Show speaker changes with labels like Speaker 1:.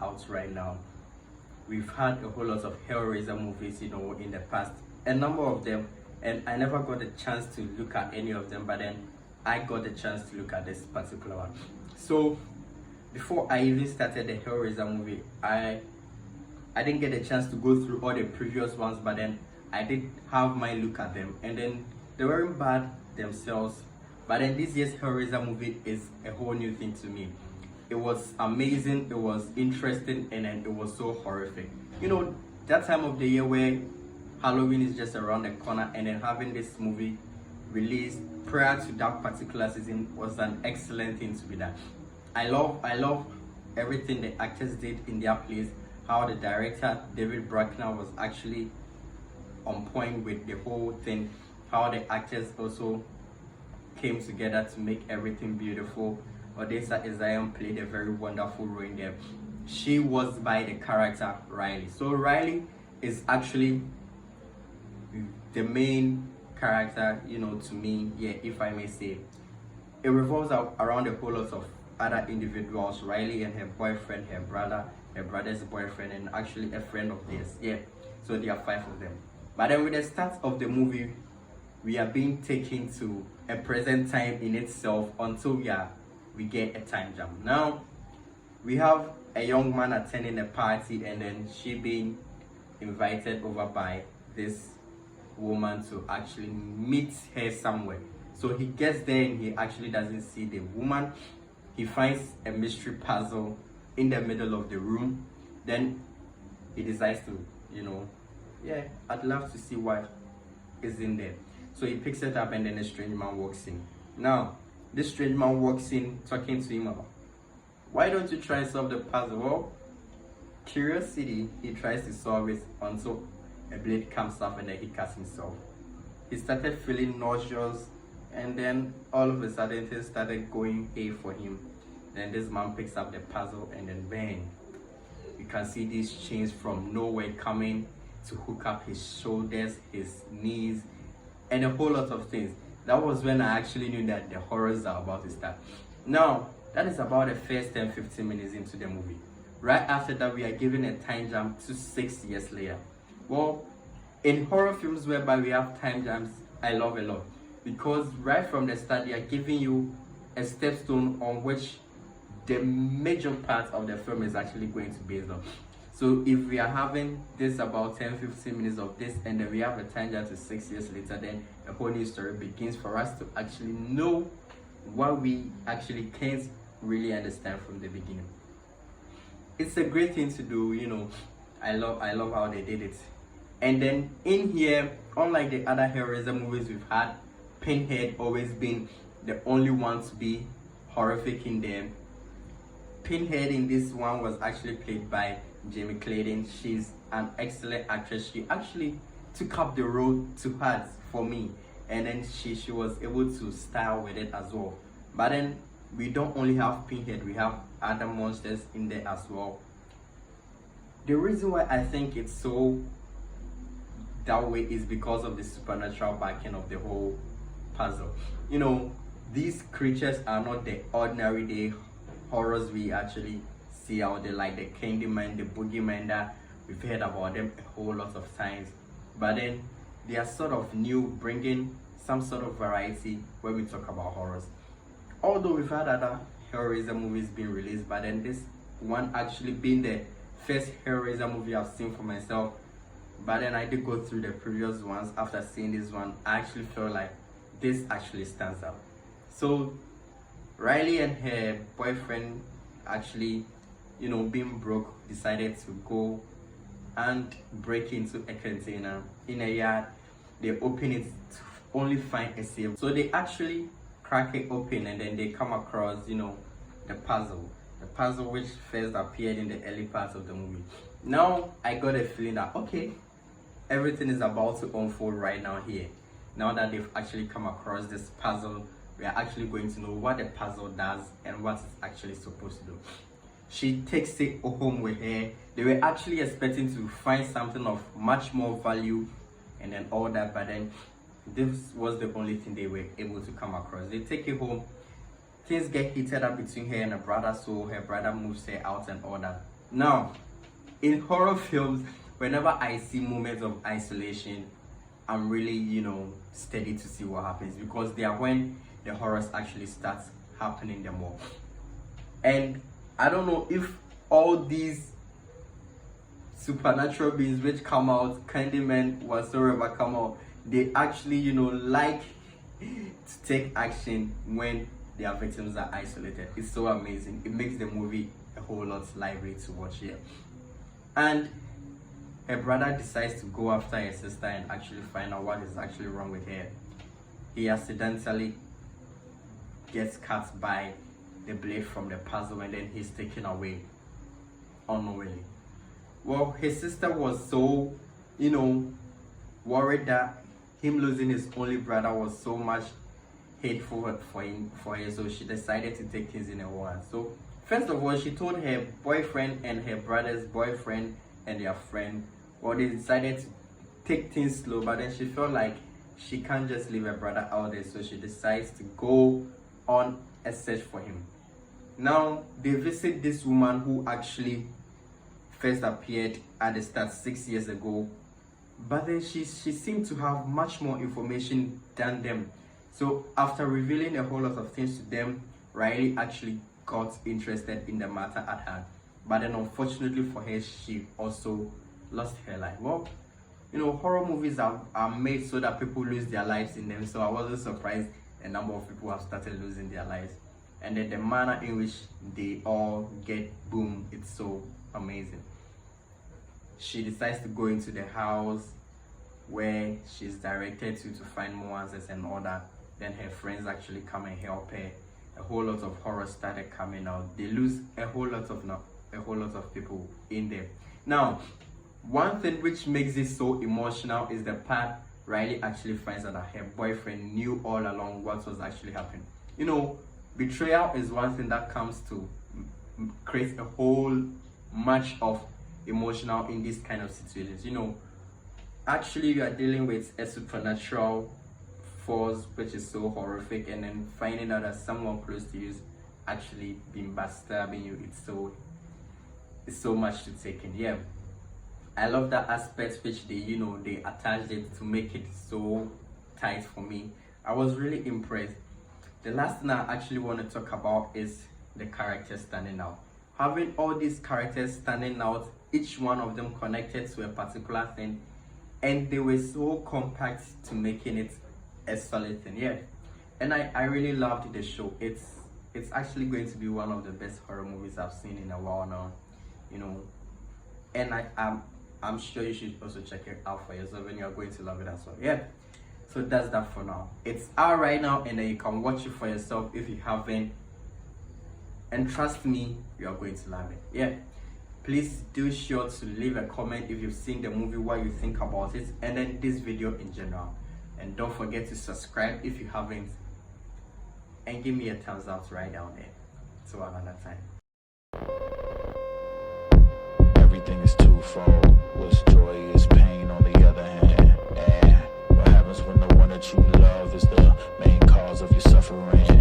Speaker 1: out right now. We've had a whole lot of Hellraiser movies, in the past, a number of them, and I never got a chance to look at any of them, but then I got a chance to look at this particular one. So before I even started the Hellraiser movie, I didn't get a chance to go through all the previous ones, but then I did have my look at them, and then they weren't bad themselves. But then this year's Hellraiser movie is a whole new thing to me. It was amazing, it was interesting, and then it was so horrific. That time of the year where Halloween is just around the corner, and then having this movie released prior to that particular season was an excellent thing to be done. I love everything the actors did in their place, how the director David Bruckner was actually on point with the whole thing, how the actors also came together to make everything beautiful. Odessa Isaiah played a very wonderful role in there. She was by the character Riley. So Riley is actually the main character, to me, if I may say. It revolves around a whole lot of other individuals, Riley and her boyfriend, her brother's boyfriend, and actually a friend of theirs. So there are 5 of them. But then with the start of the movie, we are being taken to a present time in itself until we get a time jump. Now, we have a young man attending a party, and then she being invited over by this woman to actually meet her somewhere. So he gets there and he actually doesn't see the woman. He finds a mystery puzzle in the middle of the room. Then he decides to, I'd love to see what is in there. So he picks it up, and then a strange man walks in. Now, this strange man walks in talking to him about, why don't you try and solve the puzzle? Well, curiosity, he tries to solve it until a blade comes up and then he cuts himself. He started feeling nauseous, and then all of a sudden things started going hay for him. Then this man picks up the puzzle, and then bang, you can see these chains from nowhere coming to hook up his shoulders, his knees, and a whole lot of things. That was when I actually knew that the horrors are about to start. Now, that is about the first 10-15 minutes into the movie. Right after that, we are given a time jump to 6 years later. Well, in horror films whereby we have time jumps, I love a lot, because right from the start, they are giving you a stepstone on which the major part of the film is actually going to be based on. So if we are having this about 10-15 minutes of this, and then we have a time jump to 6 years later, then a whole new story begins for us to actually know what we actually can't really understand from the beginning. It's a great thing to do, I love how they did it. And then in here, unlike the other Hellraiser movies we've had, Pinhead always been the only one to be horrific in them. Pinhead in this one was actually played by Jamie Clayton. She's an excellent actress. She actually took up the role to heart for me, and then she was able to style with it as well. But then we don't only have Pinhead, we have other monsters in there as well. The reason why I think it's so that way is because of the supernatural backing of the whole puzzle. These creatures are not the ordinary day horrors we actually see out there, like the Candyman, the Boogeyman, that we've heard about them a whole lot of times. But then they are sort of new, bringing some sort of variety when we talk about horrors. Although we've had other Hellraiser movies being released, but then this one actually being the first Hellraiser movie I've seen for myself. But then I did go through the previous ones. After seeing this one, I actually felt like this actually stands out. So Riley and her boyfriend actually, being broke, decided to go and break into a container in a yard. They open it to only find a safe. So they actually crack it open, and then they come across, the puzzle which first appeared in the early parts of the movie. Now I got a feeling that, okay, everything is about to unfold right now here. Now that they've actually come across this puzzle, we are actually going to know what the puzzle does and what it's actually supposed to do. She takes it home with her. They were actually expecting to find something of much more value and then all that, but then this was the only thing they were able to come across. They take it home. Things get heated up between her and her brother, so her brother moves her out and all that. Now, in horror films, whenever I see moments of isolation, I'm really, steady to see what happens, because they are when the horrors actually starts happening the more. And I don't know if all these supernatural beings which come out, Candyman, whatsoever come out, they actually, like to take action when their victims are isolated. It's so amazing. It makes the movie a whole lot lively to watch here. And her brother decides to go after her sister and actually find out what is actually wrong with her. He accidentally gets cut by the blade from the puzzle, and then he's taken away unknowingly. Well, his sister was so, worried that him losing his only brother was so much hateful for her, so she decided to take things in her own hands. So first of all, she told her boyfriend and her brother's boyfriend and their friend, well, they decided to take things slow, but then she felt like she can't just leave her brother out there, so she decides to go on a search for him. Now they visit this woman who actually first appeared at the start 6 years ago, but then she seemed to have much more information than them. So after revealing a whole lot of things to them, Riley actually got interested in the matter at hand. But then unfortunately for her, she also lost her life. Well, horror movies are made so that people lose their lives in them, so I wasn't surprised a number of people have started losing their lives. And then the manner in which they all get boom, it's so amazing. She decides to go into the house where she's directed to find more answers and all that. Then her friends actually come and help her. A whole lot of horror started coming out. They lose a whole lot of people in there. Now, one thing which makes it so emotional is the part Riley actually finds out that her boyfriend knew all along what was actually happening. Betrayal is one thing that comes to create a whole much of emotional in these kind of situations. Actually you are dealing with a supernatural force which is so horrific, and then finding out that someone close to you is actually being backstabbing you. It's so much to take in. Yeah, I love that aspect which they attached it to make it so tight for me. I was really impressed. The last thing I actually want to talk about is the characters standing out. Having all these characters standing out, each one of them connected to a particular thing, and they were so compact to making it a solid thing. Yeah, and I really loved the show. It's actually going to be one of the best horror movies I've seen in a while now, and I'm sure you should also check it out for yourself, and you're going to love it as well. Yeah, so that's that for now. It's out right now, and then you can watch it for yourself if you haven't, and trust me, you're going to love it. Yeah, please do sure to leave a comment if you've seen the movie, what you think about it, and then this video in general. And don't forget to subscribe if you haven't, and give me a thumbs up right down there. Till another time.
Speaker 2: Everything is twofold. What's joy is pain on the other hand. And what happens when the one that you love is the main cause of your suffering?